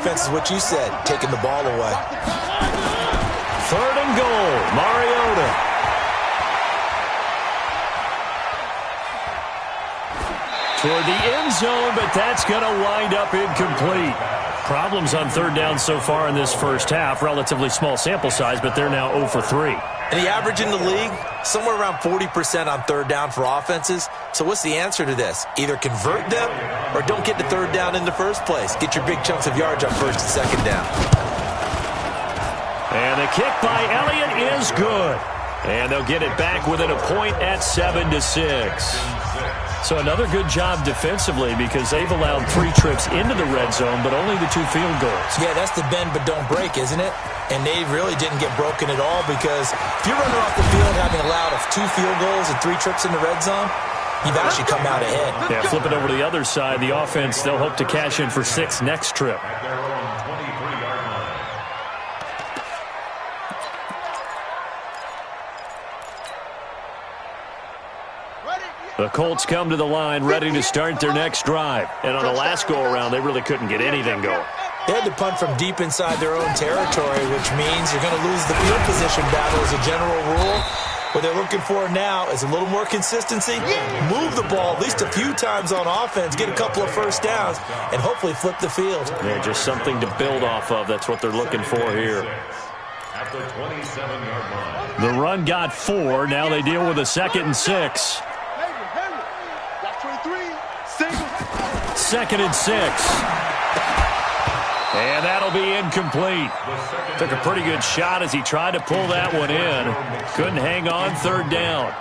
defense is what you said, taking the ball away. 3rd and goal, Mariota. Toward the end zone, but that's going to wind up incomplete. Problems on 3rd down so far in this first half. Relatively small sample size, but they're now 0 for 3. And the average in the league, somewhere around 40% on 3rd down for offenses. So what's the answer to this? Either convert them or don't get to 3rd down in the first place. Get your big chunks of yards on 1st and 2nd down. And the kick by Elliott is good. And they'll get it back within a point at 7-6. So another good job defensively because they've allowed 3 trips into the red zone, but only the 2 field goals. Yeah, that's the bend but don't break, isn't it? And they really didn't get broken at all because if you're running off the field having allowed 2 field goals and 3 trips in the red zone, you've actually come out ahead. Yeah, flip it over to the other side. The offense, they'll hope to cash in for 6 next trip. The Colts come to the line ready to start their next drive. And on the last go-around, they really couldn't get anything going. They had to punt from deep inside their own territory, which means you're going to lose the field position battle as a general rule. What they're looking for now is a little more consistency, move the ball at least a few times on offense, get a couple of 1st downs, and hopefully flip the field. Yeah, just something to build off of. That's what they're looking for here. At the 27-yard line. The run got 4. Now they deal with a 2nd and 6. 2nd and 6. And that'll be incomplete. Took a pretty good shot as he tried to pull that one in. Couldn't hang on 3rd down.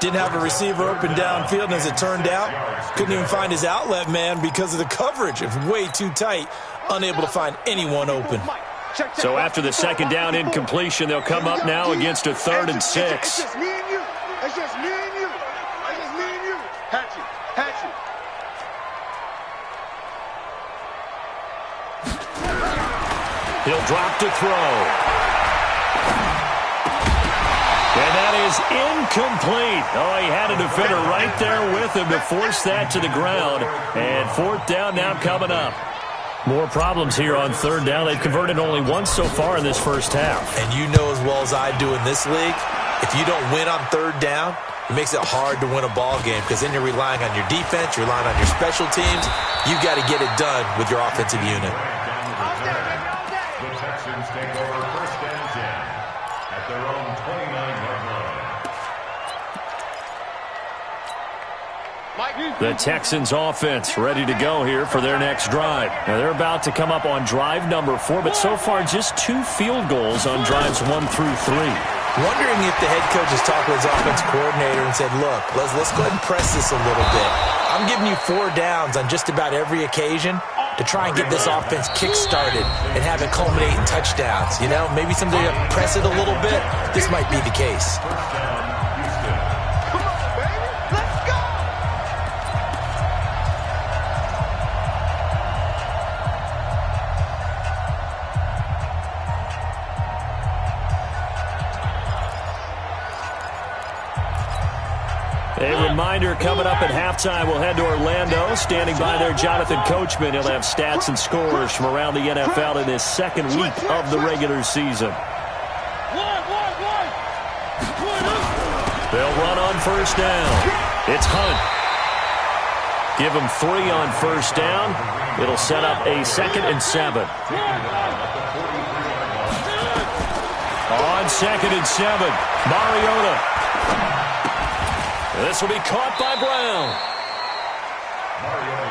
Didn't have a receiver open downfield, and as it turned out, couldn't even find his outlet man because of the coverage. It was way too tight, unable to find anyone open. So after the 2nd down incompletion, they'll come up now against a 3rd and 6. It's just me and you. It's just me and you. It's just me and you. Hatchet. He'll drop to throw. And that is incomplete. Oh, he had a defender right there with him to force that to the ground. And 4th down now coming up. More problems here on 3rd down. They've converted only once so far in this first half. And you know as well as I do in this league, if you don't win on 3rd down, it makes it hard to win a ball game because then you're relying on your defense, you're relying on your special teams. You've got to get it done with your offensive unit. The Texans take over 1st and 10 at their own 29-yard line. The Texans offense ready to go here for their next drive. Now they're about to come up on drive number 4, but so far just 2 field goals on drives 1 through 3. Wondering if the head coach has talked with his offense coordinator and said, look, let's go ahead and press this a little bit. I'm giving you 4 downs on just about every occasion to try and get this offense kick-started and have it culminate in touchdowns. You know, maybe someday you press it a little bit. This might be the case. A reminder coming up at halftime, we'll head to Orlando. Standing by there, Jonathan Coachman. He'll have stats and scores from around the NFL in this 2nd week of the regular season. They'll run on 1st down. It's Hunt. Give him 3 on 1st down. It'll set up a 2nd and 7. On 2nd and 7, Mariota. This will be caught by Brown.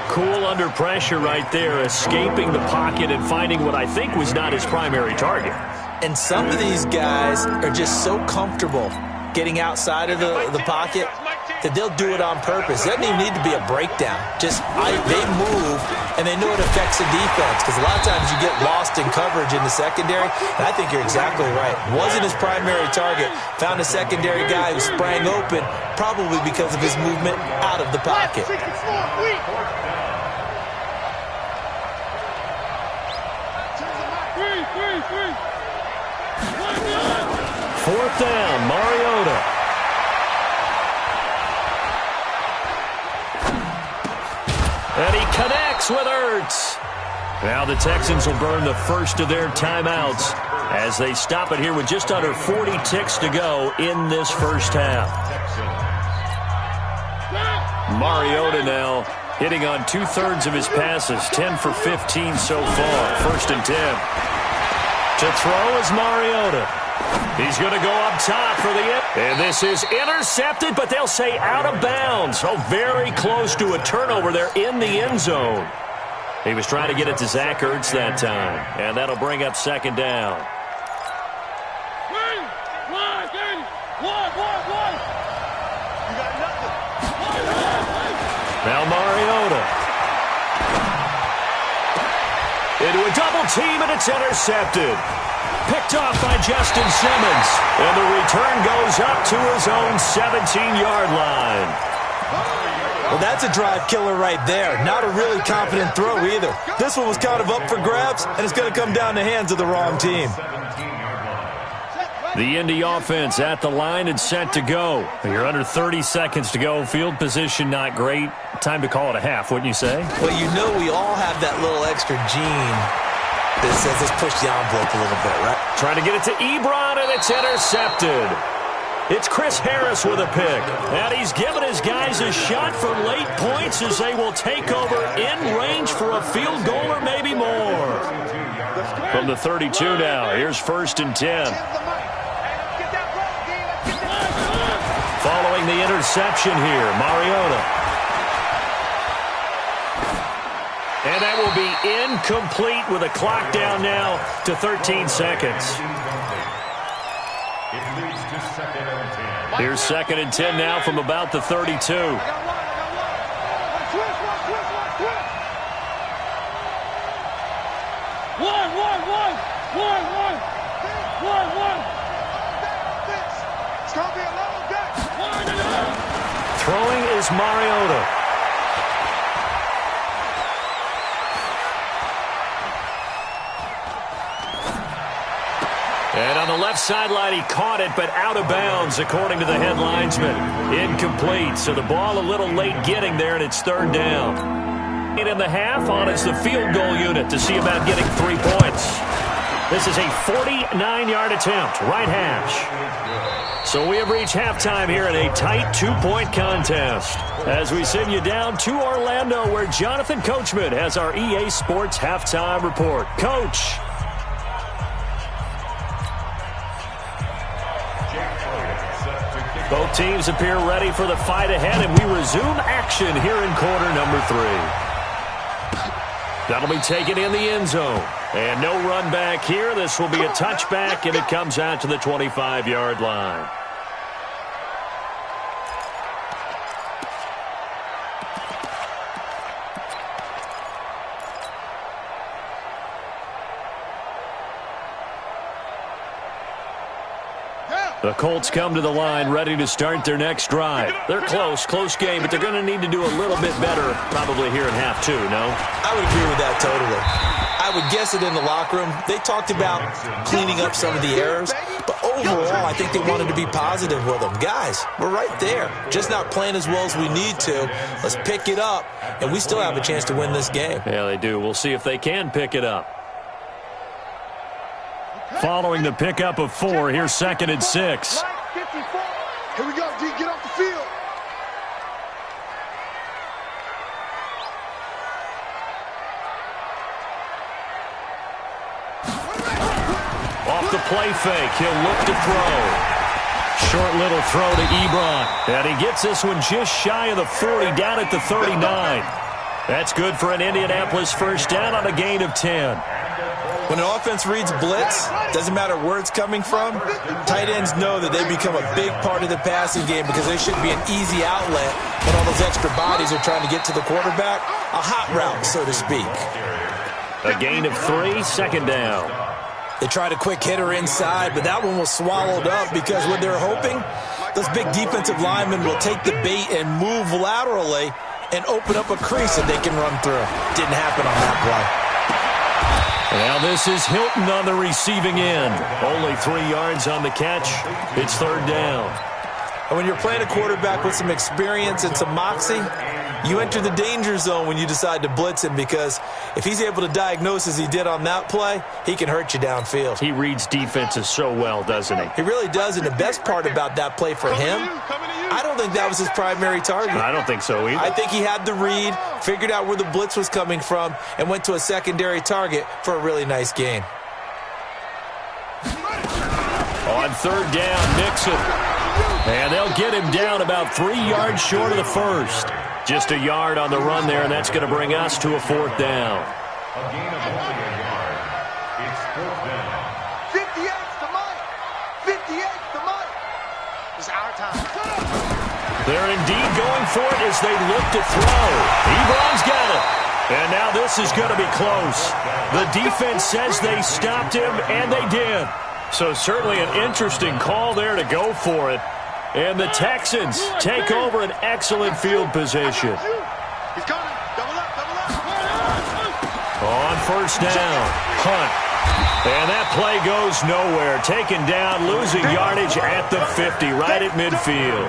Cool under pressure right there, escaping the pocket and finding what I think was not his primary target. And some of these guys are just so comfortable getting outside of the pocket that they'll do it on purpose. It doesn't even need to be a breakdown. Just they move, and they know it affects the defense because a lot of times you get lost in coverage in the secondary, and I think you're exactly right. Wasn't his primary target. Found a secondary guy who sprang open, probably because of his movement out of the pocket. 4th down, Mariota. And he connects with Ertz. Now the Texans will burn the first of their timeouts as they stop it here with just under 40 ticks to go in this first half. Mariota now hitting on 2/3 of his passes, 10 for 15 so far. 1st and 10. To throw is Mariota. He's going to go up top for the end. And this is intercepted, but they'll say out of bounds. Oh, very close to a turnover there in the end zone. He was trying to get it to Zach Ertz that time. And that'll bring up 2nd down. Now Mariota. Into a double team, and it's intercepted. Picked off by Justin Simmons. And the return goes up to his own 17-yard line. Well, that's a drive killer right there. Not a really confident throw either. This one was kind of up for grabs, and it's going to come down the hands of the wrong team. The Indy offense at the line and set to go. You're under 30 seconds to go. Field position not great. Time to call it a half, wouldn't you say? Well, you know we all have that little extra gene that says let's push the envelope a little bit, right? Trying to get it to Ebron, and it's intercepted. It's Chris Harris with a pick. And he's given his guys a shot for late points as they will take over in range for a field goal or maybe more. From the 32 now, here's 1st and 10. Following the interception here, Mariota. And that will be incomplete with a clock down now to 13 seconds. Here's 2nd and 10 now from about the 32. Throwing is Mariota. And on the left sideline, he caught it, but out of bounds, according to the head linesman. Incomplete, so the ball a little late getting there, and it's 3rd down. 8 and a half on is the field goal unit to see about getting 3 points. This is a 49-yard attempt, right hash. So we have reached halftime here in a tight 2-point contest as we send you down to Orlando, where Jonathan Coachman has our EA Sports halftime report. Coach. Both teams appear ready for the fight ahead, and we resume action here in quarter number 3. That'll be taken in the end zone. And no run back here. This will be a touchback, and it comes out to the 25-yard line. The Colts come to the line ready to start their next drive. They're close game, but they're going to need to do a little bit better probably here in half 2, no? I would agree with that totally. I would guess it in the locker room. They talked about cleaning up some of the errors, but overall I think they wanted to be positive with them. Guys, we're right there. Just not playing as well as we need to. Let's pick it up, and we still have a chance to win this game. Yeah, they do. We'll see if they can pick it up. Following the pickup of 4, here's 2nd and 6. Here we go, D. Get off the field. Off the play fake, he'll look to throw. Short little throw to Ebron. And he gets this one just shy of the 40, down at the 39. That's good for an Indianapolis first down on a gain of 10. When an offense reads blitz, doesn't matter where it's coming from, tight ends know that they become a big part of the passing game because they should be an easy outlet when all those extra bodies are trying to get to the quarterback. A hot route, so to speak. A gain of 3, 2nd down. They tried a quick hitter inside, but that one was swallowed up because what they're hoping, those big defensive linemen will take the bait and move laterally and open up a crease that they can run through. Didn't happen on that play. Now this is Hilton on the receiving end. Only 3 yards on the catch. It's 3rd down. And when you're playing a quarterback with some experience and some moxie, You enter the danger zone when you decide to blitz him, because if he's able to diagnose as he did on that play, he can hurt you downfield. He reads defenses so well, doesn't he? He really does, and the best part about that play for him, I don't think that was his primary target. I don't think so either. I think he had the read, figured out where the blitz was coming from, and went to a secondary target for a really nice gain. On third down, Mixon. And they'll get him down about 3 yards short of the first. Just a yard on the run there, and that's going to bring us to a fourth down. A gain of only a yard. It's fourth down. 58's the Mike. 58's the Mike. It's our time. They're indeed going for it as they look to throw. Ebron's got it. And now this is going to be close. The defense says they stopped him, and they did. So certainly an interesting call there to go for it. And the Texans take over an excellent field position. He's coming. Double up, double up. On first down, Hunt. And that play goes nowhere. Taken down, losing yardage at the 50, right at midfield.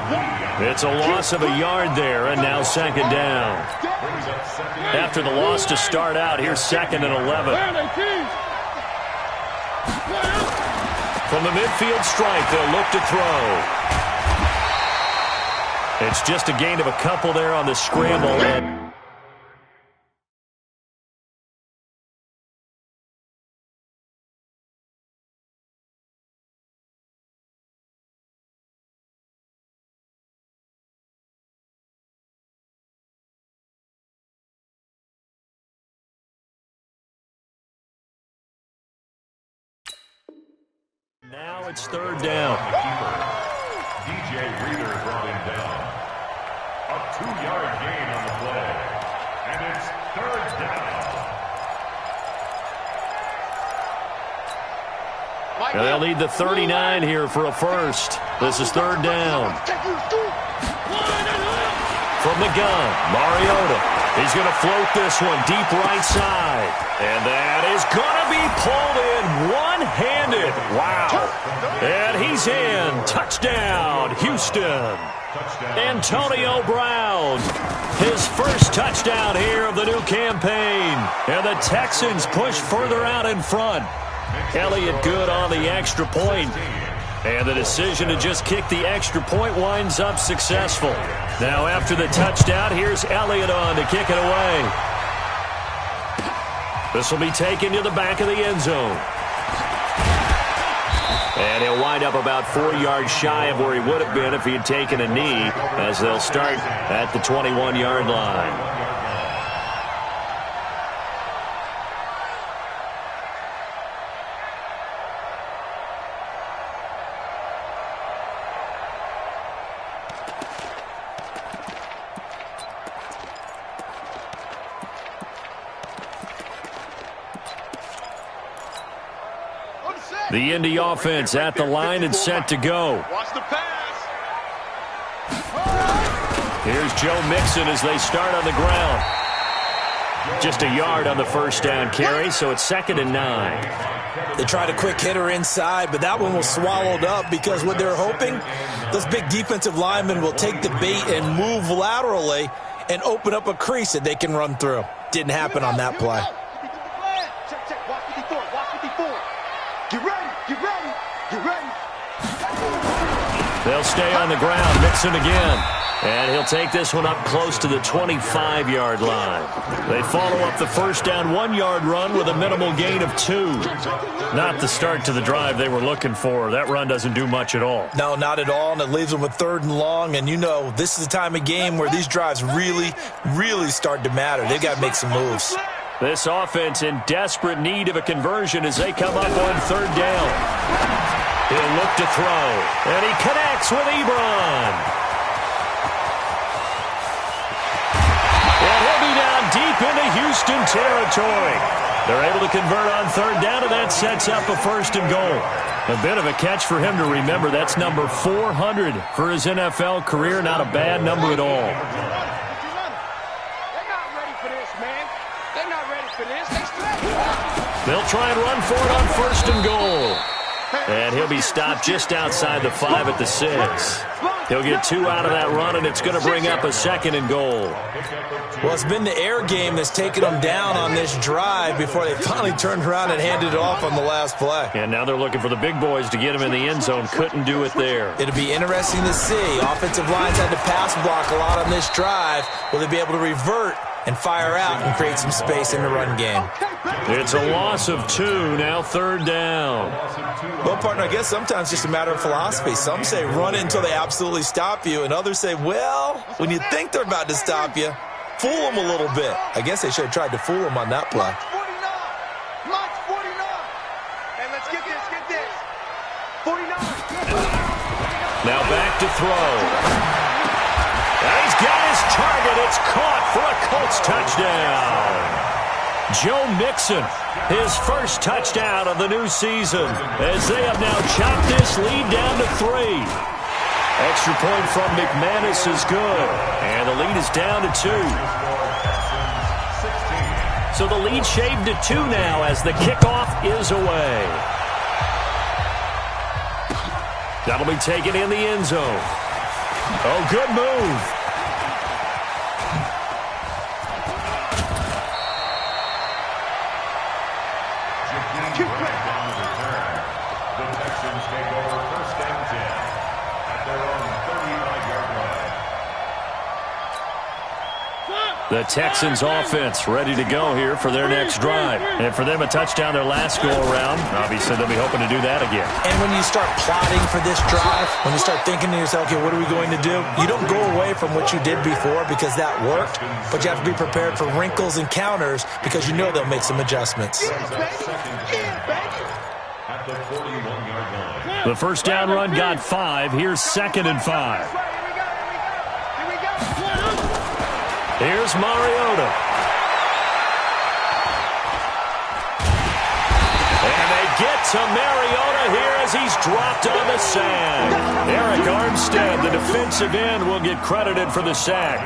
It's a loss of a yard there, and now second down. After the loss to start out, here's second and 11. From the midfield stripe, they'll look to throw. It's just a gain of a couple there on the scramble. Now it's third down. DJ Reader brought him down. A 2-yard gain on the play. And it's third down. And they'll need the 39 here for a first. This is third down. From the gun, Mariota. He's going to float this one deep right side. And that is going to be pulled in one-handed. Wow. And he's in. Touchdown, Houston. Antonio Brown. His first touchdown here of the new campaign. And the Texans push further out in front. Elliott good on the extra point. And the decision to just kick the extra point winds up successful. Now after the touchdown, here's Elliott on to kick it away. This will be taken to the back of the end zone. And he'll wind up about 4 yards shy of where he would have been if he had taken a knee, as they'll start at the 21-yard line. The Indy offense at the line and set to go. Watch the pass. Here's Joe Mixon as they start on the ground. Just a yard on the first down carry, so it's second and 9. They tried a quick hitter inside, but that one was swallowed up because what they're hoping, those big defensive linemen will take the bait and move laterally and open up a crease that they can run through. Didn't happen on that play. Check, check. Watch 54. Watch 54. Get ready. Get ready. Get ready. They'll stay on the ground. Mixon again. And he'll take this one up close to the 25-yard line. They follow up the first down 1-yard run with a minimal gain of 2. Not the start to the drive they were looking for. That run doesn't do much at all. No, not at all, and it leaves them with third and long. And you know, this is the time of game where these drives really, really start to matter. They've got to make some moves. This offense in desperate need of a conversion as they come up on third down. He'll look to throw, and he connects with Ebron. And he'll be down deep into Houston territory. They're able to convert on third down, and that sets up a first and goal. A bit of a catch for him to remember. That's number 400 for his NFL career. Not a bad number at all. They're not ready for this, man. They're not ready for this. They'll try and run for it on first and goal. And he'll be stopped just outside the 5 at the 6. He'll get 2 out of that run, and it's going to bring up a 2nd and goal. Well, it's been the air game that's taken them down on this drive before they finally turned around and handed it off on the last play. And now they're looking for the big boys to get him in the end zone. Couldn't do it there. It'll be interesting to see. Offensive lines had to pass block a lot on this drive. Will they be able to revert and fire out and create some space in the run game? It's a loss of 2, now 3rd down. Well, partner, I guess sometimes it's just a matter of philosophy. Some say run it until they absolutely stop you, and others say, well, when you think they're about to stop you, fool them a little bit. I guess they should have tried to fool them on that play. March 49. And let's get this. 49. Now back to throw. He's got his target. It's caught for a Colts touchdown. Joe Mixon, his first touchdown of the new season, as they have now chopped this lead down to 3. Extra point from McManus is good, and the lead is down to 2. So the lead shaved to 2 now as the kickoff is away. That'll be taken in the end zone. Oh, good move. The Texans take over 1st and 10 at their own 35-yard line. The Texans offense ready to go here for their next drive. And for them, a touchdown their last go-around. Obviously, they'll be hoping to do that again. And when you start plotting for this drive, when you start thinking to yourself, okay, what are we going to do? You don't go away from what you did before because that worked, but you have to be prepared for wrinkles and counters because you know they'll make some adjustments. At the 41-yard line. The first down run got 5. Here's 2nd and 5. Here's Mariota. And they get to Mariota here as he's dropped on the sack. Eric Armstead, the defensive end, will get credited for the sack.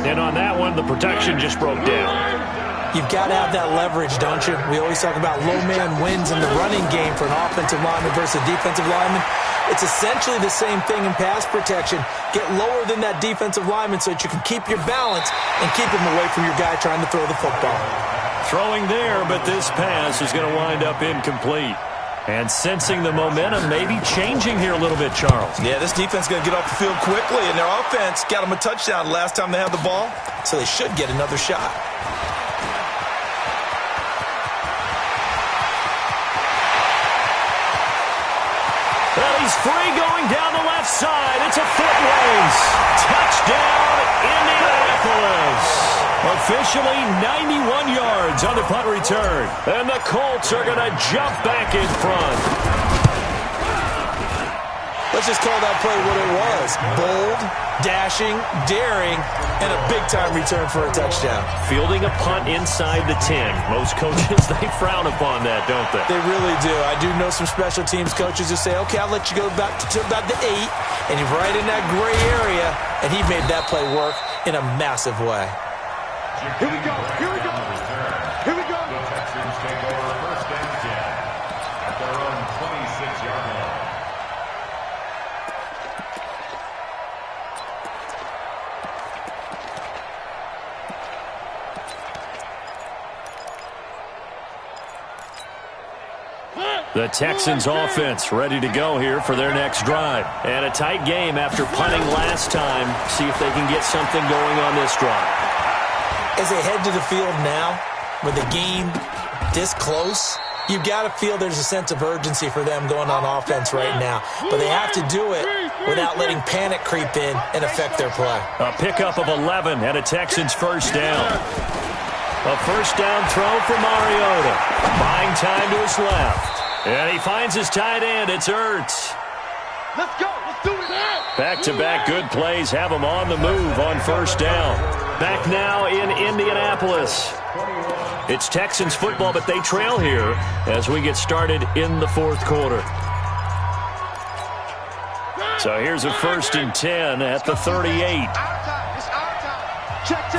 And on that one, the protection just broke down. You've got to have that leverage, don't you? We always talk about low man wins in the running game for an offensive lineman versus a defensive lineman. It's essentially the same thing in pass protection. Get lower than that defensive lineman so that you can keep your balance and keep him away from your guy trying to throw the football. Throwing there, but this pass is going to wind up incomplete. And sensing the momentum maybe changing here a little bit, Charles. Yeah, this defense is going to get off the field quickly, and their offense got them a touchdown last time they had the ball, so they should get another shot. Well, he's free going down the left side. It's a foot race. Touchdown, Indianapolis. Officially 91 yards on the punt return. And the Colts are going to jump back in front. Let's just call that play what it was. Bold, dashing, daring, and a big-time return for a touchdown. Fielding a punt inside the 10. Most coaches, they frown upon that, don't they? They really do. I do know some special teams coaches who say, okay, I'll let you go back to about the 8, and he's right in that gray area, and he made that play work in a massive way. Here we go. Here we go. Here we go. The Texans take over 1st and 10 at their own 26-yard line. The Texans offense ready to go here for their next drive. And a tight game after punting last time. See if they can get something going on this drive. As they head to the field now, with the game this close, you've got to feel there's a sense of urgency for them going on offense right now. But they have to do it without letting panic creep in and affect their play. A pickup of 11 and a Texans first down. A first down throw for Mariota. Buying time to his left. And he finds his tight end. It's Ertz. Let's go. Let's do it. Back-to-back good plays have him on the move on first down. Back now in Indianapolis. It's Texans football, but they trail here as we get started in the fourth quarter. So here's a 1st and 10 at the 38. It's our time. Check.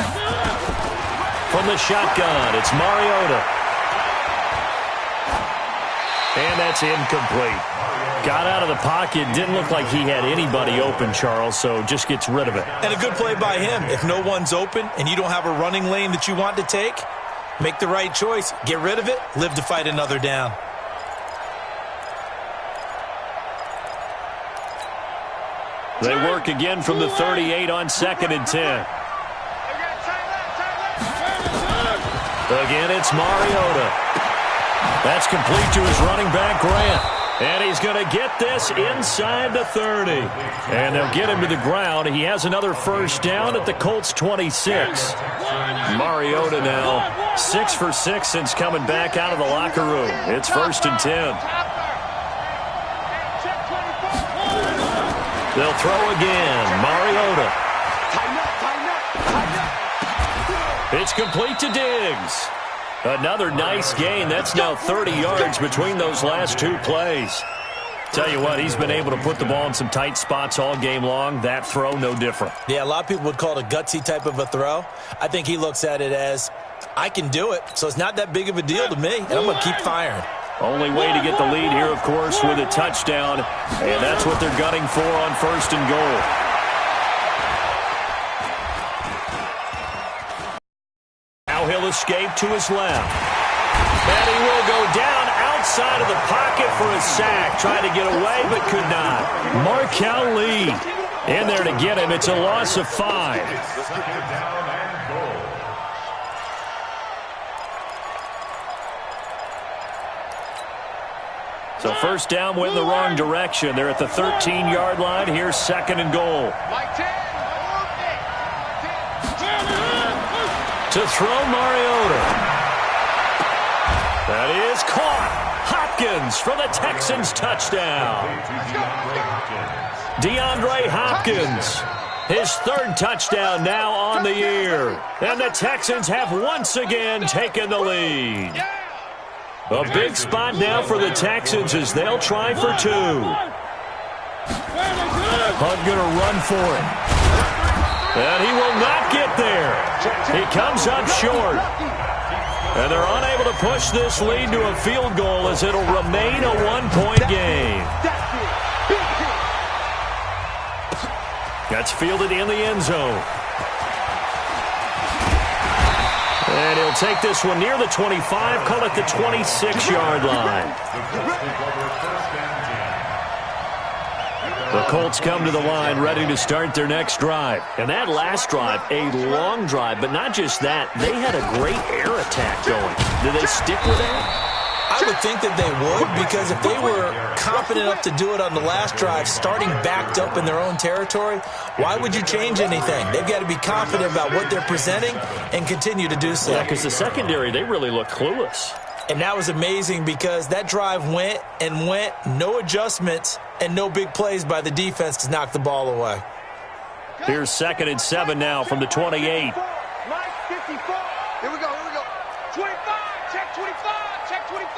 From the shotgun, it's Mariota. And that's incomplete. Got out of the pocket. Didn't look like he had anybody open, Charles, so just gets rid of it. And a good play by him. If no one's open and you don't have a running lane that you want to take, make the right choice. Get rid of it. Live to fight another down. They work again from the 38 on 2nd and 10. Again, it's Mariota. That's complete to his running back, Grant. And he's going to get this inside the 30. And they'll get him to the ground. He has another first down at the Colts 26. Mariota now 6 for 6 since coming back out of the locker room. It's 1st and 10. They'll throw again. Mariota. It's complete to Diggs. Another nice gain. That's now 30 yards between those last two plays. Tell you what, he's been able to put the ball in some tight spots all game long. That throw, no different. Yeah, a lot of people would call it a gutsy type of a throw. I think he looks at it as, I can do it, so it's not that big of a deal to me, and I'm going to keep firing. Only way to get the lead here, of course, with a touchdown, and that's what they're gunning for on 1st and goal. Now he'll escape to his left. And he will go down outside of the pocket for a sack. Tried to get away, but could not. Markel Lee in there to get him. It's a loss of 5. So first down went the wrong direction. They're at the 13-yard line. Here's 2nd and goal. To throw Mariota. That is caught. Hopkins for the Texans touchdown. DeAndre Hopkins. His 3rd touchdown now on the year. And the Texans have once again taken the lead. A big spot now for the Texans as they'll try for 2. Hunt going to run for it. And he will not get there. He comes up short. And they're unable to push this lead to a field goal as it'll remain a 1-point game. That's fielded in the end zone. And he'll take this one near the 25, call it the 26-yard line. The Colts come to the line ready to start their next drive. And that last drive, a long drive, but not just that. They had a great air attack going. Do they stick with that? I would think that they would, because if they were confident enough to do it on the last drive, starting backed up in their own territory, why would you change anything? They've got to be confident about what they're presenting and continue to do so. Yeah, because the secondary, they really look clueless. And that was amazing because that drive went and went, no adjustments, and no big plays by the defense to knock the ball away. Here's 2nd and 7 now from the 28. Here we go, here we go. 25, check 25, check 25.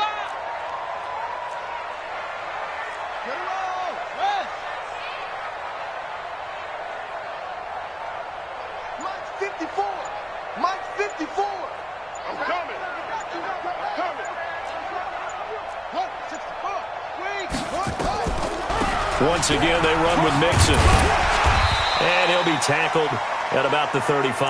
Get it on, rest. Mike's 54, Mike's 54. I'm coming. Once again, they run with Mixon. And he'll be tackled at about the 35.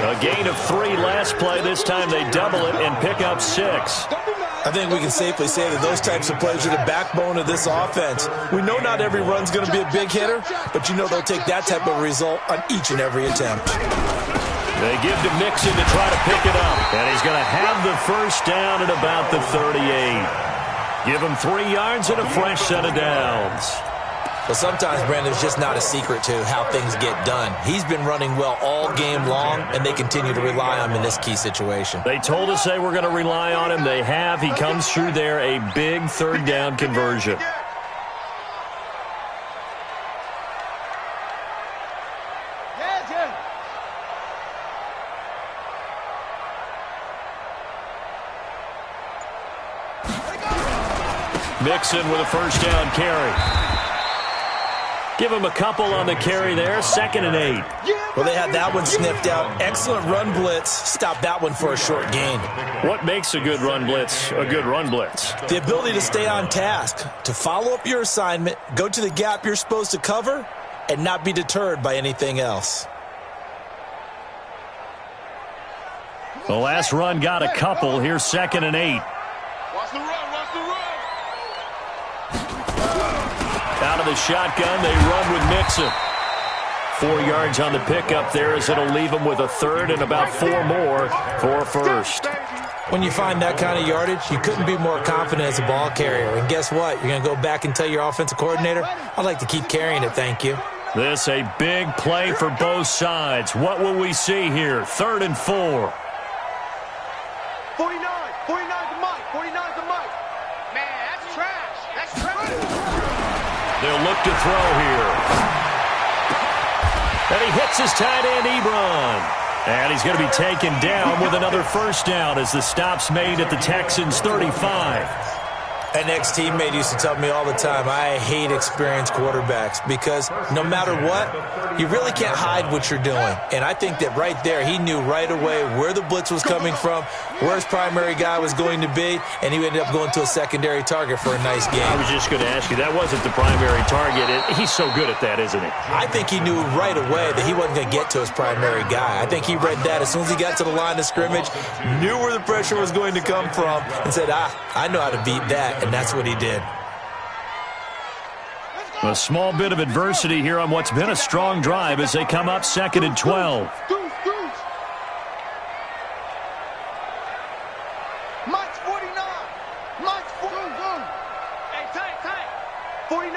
A gain of 3 last play. This time they double it and pick up 6. I think we can safely say that those types of plays are the backbone of this offense. We know not every run's going to be a big hitter, but you know they'll take that type of result on each and every attempt. They give to Mixon to try to pick it up. And he's going to have the first down at about the 38. Give him 3 yards and a fresh set of downs. Well, sometimes, Brandon, it's just not a secret to how things get done. He's been running well all game long, and they continue to rely on him in this key situation. They told us they were going to rely on him. They have. He comes through there, a big 3rd down conversion. Mixon with a first down carry. Give him a couple on the carry there. 2nd and 8. Well, they had that one sniffed out. Excellent run blitz. Stopped that one for a short gain. What makes a good run blitz a good run blitz? The ability to stay on task, to follow up your assignment, go to the gap you're supposed to cover, and not be deterred by anything else. The last run got a couple. Here's 2nd and 8. Watch the run, watch the run. Out of the shotgun, they run with Mixon. 4 yards on the pickup there as it'll leave them with a third and about 4 more for a first. When you find that kind of yardage, you couldn't be more confident as a ball carrier. And guess what? You're going to go back and tell your offensive coordinator, I'd like to keep carrying it, thank you. This a big play for both sides. What will we see here? 3rd and 4. 49 to Mike, 49 to Mike. Man, that's trash. That's trash. They'll look to throw here. And he hits his tight end, Ebron. And he's going to be taken down with another first down as the stop's made at the Texans' 35. An ex-teammate used to tell me all the time, I hate experienced quarterbacks because no matter what, you really can't hide what you're doing. And I think that right there, he knew right away where the blitz was coming from, where his primary guy was going to be, and he ended up going to a secondary target for a nice game. I was just going to ask you, that wasn't the primary target. He's so good at that, isn't he? I think he knew right away that he wasn't going to get to his primary guy. I think he read that as soon as he got to the line of scrimmage, knew where the pressure was going to come from, and said, I know how to beat that. And that's what he did. A small bit of adversity here on what's been a strong drive as they come up 2nd and 12. Mike's 49. Mike's 49. Hey, tight. 49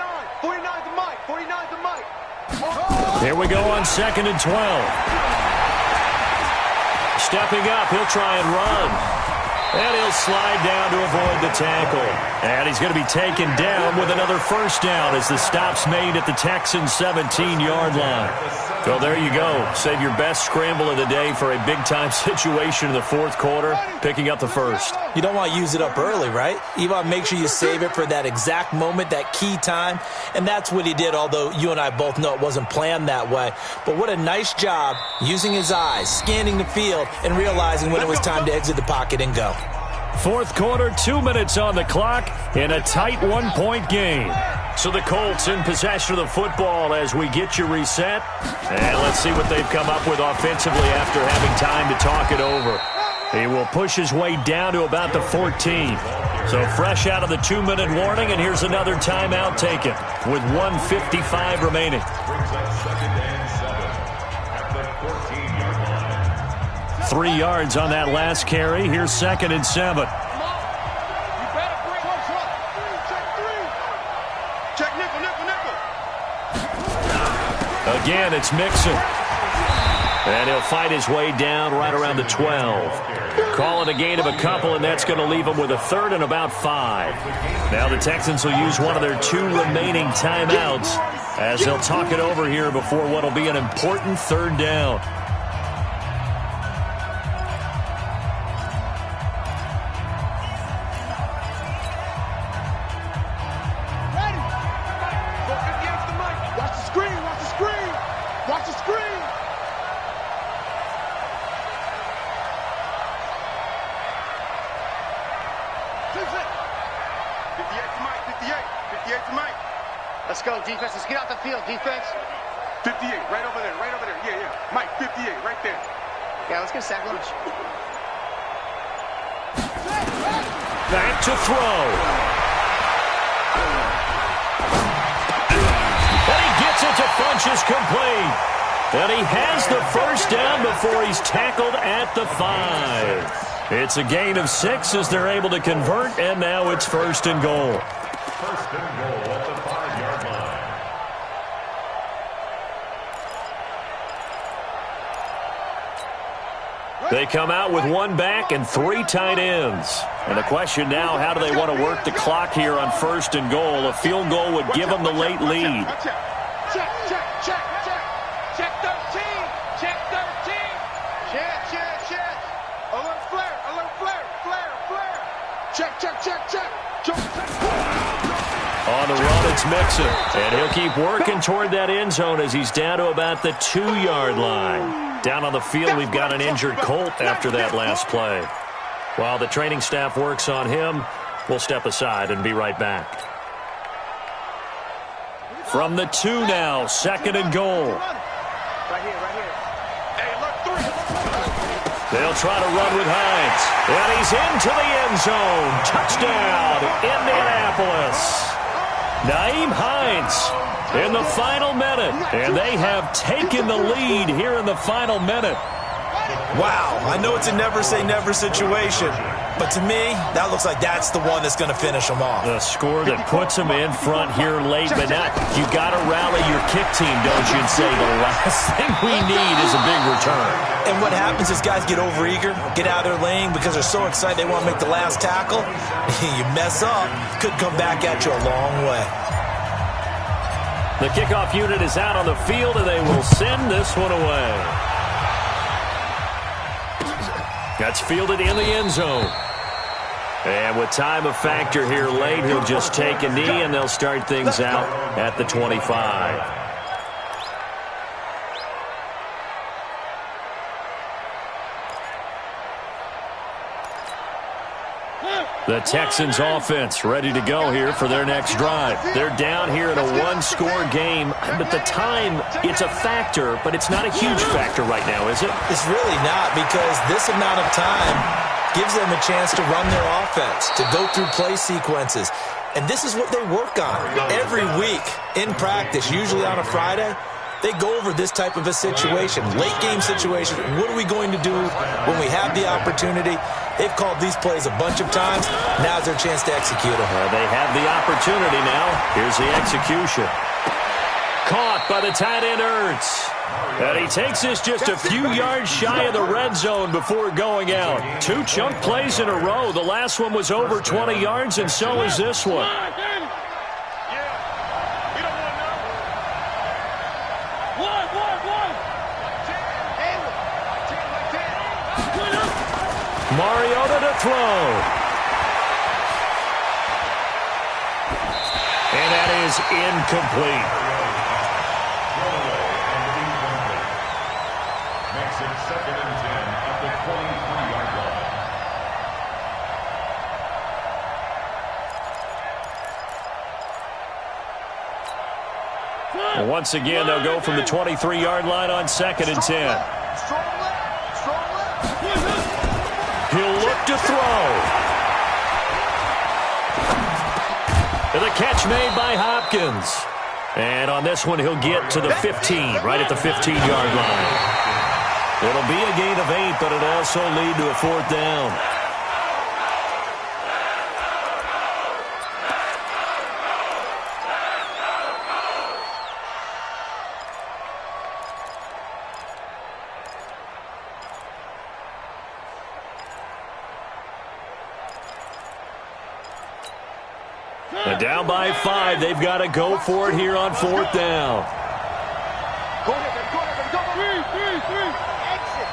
to Mike. 49 to Mike. Here we go on 2nd and 12. Stepping up, he'll try and run. And he'll slide down to avoid the tackle. And he's going to be taken down with another first down as the stop's made at the Texans' 17-yard line. So there you go. Save your best scramble of the day for a big-time situation in the 4th quarter, picking up the first. You don't want to use it up early, right? You want to make sure you save it for that exact moment, that key time. And that's what he did, although you and I both know it wasn't planned that way. But what a nice job using his eyes, scanning the field, and realizing when it was time to exit the pocket and go. 4th quarter, 2 minutes on the clock in a tight 1-point game. So the Colts in possession of the football as we get you reset. And let's see what they've come up with offensively after having time to talk it over. He will push his way down to about the 14. So fresh out of the 2-minute warning, and here's another timeout taken with 1:55 remaining. 3 yards on that last carry. Here's 2nd and 7. Check nickel. Again, it's Mixon. And he'll fight his way down right around the 12. Call it a gain of a couple, and that's going to leave him with a third and about 5. Now the Texans will use one of their 2 remaining timeouts as they'll talk it over here before what will be an important 3rd down. Let's go, defense. Let's get out the field, defense. 58, right over there. Yeah. Mike, 58, right there. Yeah, let's get a sack lunch. Back to throw. And he gets it to Funchess complete. And he has the first down before he's tackled at the 5. It's a gain of 6 as they're able to convert, and now it's 1st and goal. First and goal at the 5-yard line. They come out with 1 back and 3 tight ends. And the question now, how do they want to work the clock here on 1st and goal? A field goal would give them the late lead. Check 13. Check 13. Check. Alert flare. Check. On the run, it's Mixon. And he'll keep working toward that end zone as he's down to about the 2-yard line. Down on the field, we've got an injured Colt after that last play. While the training staff works on him, we'll step aside and be right back. From the 2 now, 2nd and goal. Right here, right here. Hey, look, 3. They'll try to run with Hines. And he's into the end zone. Touchdown, Indianapolis. Nyheim Hines in the final minute. And they have taken the lead here in the final minute. Wow, I know it's a never-say-never situation, but to me, that looks like that's the one that's going to finish them off. The score that puts them in front here late, but now you got to rally your kick team, don't you, and say the last thing we need is a big return. And what happens is guys get overeager, get out of their lane because they're so excited they want to make the last tackle. You mess up, could come back at you a long way. The kickoff unit is out on the field, and they will send this one away. That's fielded in the end zone. And with time a factor here late, he'll just take a knee, and they'll start things out at the 25. The Texans offense ready to go here for their next drive. They're down here in a one-score game, but the time, it's a factor, but it's not a huge factor right now, is it? It's really not, because this amount of time gives them a chance to run their offense, to go through play sequences. And this is what they work on every week in practice, usually on a Friday. They go over this type of a situation, late-game situation. What are we going to do when we have the opportunity? They've called these plays a bunch of times. Now's their chance to execute them. They have the opportunity now. Here's the execution. Caught by the tight end, Ertz. And he takes this just a few yards shy of the red zone before going out. 2 chunk plays in a row. The last one was over 20 yards, and so is this one. Mariota to throw. And that is incomplete. Makes it 2nd and 10 at the 23-yard line. Once again, they'll go from the 23-yard line on 2nd and 10. He'll look to throw. And the catch made by Hopkins. And on this one, he'll get to the 15, right at the 15-yard line. It'll be a gain of 8, but it'll also lead to a 4th down. And down by 5, they've got to go for it here on 4th down. Go ahead, go. 3. Exit.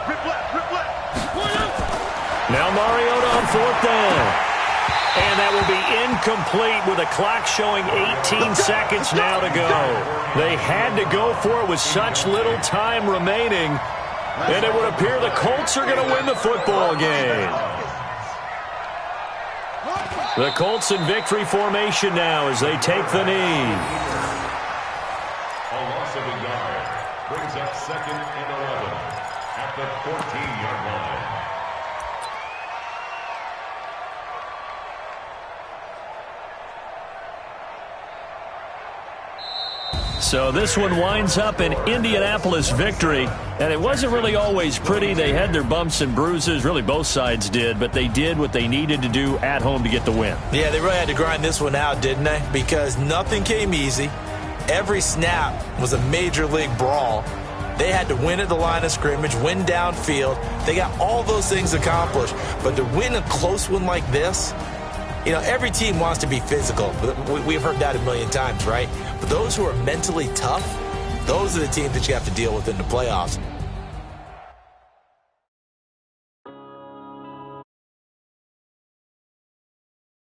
Rip left. Now Mariota on 4th down. And that will be incomplete with a clock showing 18 seconds now to go. They had to go for it with such little time remaining. And it would appear the Colts are going to win the football game. The Colts in victory formation now as they take the knee. A loss of a yard brings up 2nd and 11 at the 14-yard line. So this one winds up an Indianapolis victory, and it wasn't really always pretty. They had their bumps and bruises, really both sides did, but they did what they needed to do at home to get the win. Yeah, they really had to grind this one out, didn't they? Because nothing came easy. Every snap was a major league brawl. They had to win at the line of scrimmage, win downfield. They got all those things accomplished, but to win a close one like this, you know, every team wants to be physical. We've heard that a million times, right? But those who are mentally tough, those are the teams that you have to deal with in the playoffs.